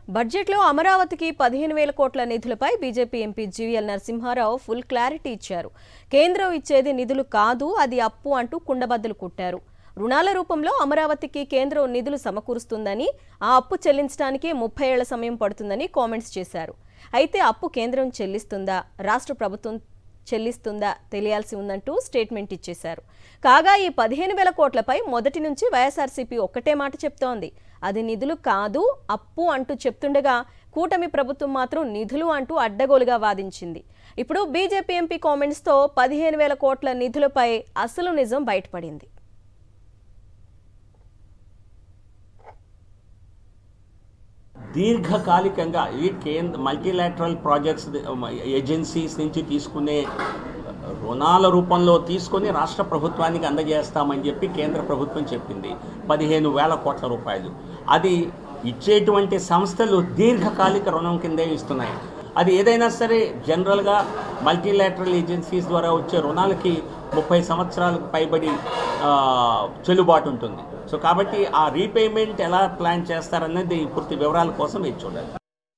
బడ్జెట్లో అమరావతికి 15,000 కోట్ల నిధులపై BJP MP GVL Narasimha Rao full clarity ఇచ్చారు. కేంద్రం ఇచ్చేది నిధులు కాదు, అది అప్పు అంటూ కుండబద్దలు కొట్టారు. రుణాల రూపంలో అమరావతికి కేంద్రం నిధులు సమకూరుస్తుందని, ఆ అప్పు చెల్లించడానికి 30 ఏళ్ల సమయం పడుతుందని కామెంట్స్ చేశారు. అయితే అప్పు కేంద్రం చెల్లిస్తుందా, రాష్ట్ర ప్రభుత్వం చెల్లిస్తుందా తెలియాల్సి ఉందంటూ స్టేట్మెంట్ ఇచ్చేశారు. కాగా ఈ 15,000 కోట్లపై మొదటి నుంచి వైఎస్ఆర్సీపీ ఒక్కటే మాట చెప్తోంది, అది నిధులు కాదు అప్పు అంటూ చెప్తుండగా కూటమి ప్రభుత్వం మాత్రం నిధులు అంటూ అడ్డగోలుగా వాదించింది. ఇప్పుడు బీజేపీ ఎంపీ కామెంట్స్తో 15,000 కోట్ల నిధులపై అసలు నిజం బయటపడింది. దీర్ఘకాలికంగా ఈ మల్టీలాటరల్ ప్రాజెక్ట్స్ ఏజెన్సీస్ నుంచి తీసుకునే రుణాల రూపంలో తీసుకొని రాష్ట్ర ప్రభుత్వానికి అందజేస్తామని చెప్పి కేంద్ర ప్రభుత్వం చెప్పింది. 15,000 కోట్ల రూపాయలు అది ఇచ్చేటువంటి సంస్థలు దీర్ఘకాలిక రుణం కిందే ఇస్తున్నాయి. అది ఏదైనా సరే జనరల్గా మల్టీలాటరల్ ఏజెన్సీస్ ద్వారా వచ్చే రుణాలకి 30 సంవత్సరాలకు పైబడి చెల్లుబాటు ఉంటుంది. సో కాబట్టి ఆ రీపేమెంట్ ఎలా ప్లాన్ చేస్తారనేది పూర్తి వివరాల కోసం వేచి చూడాలి.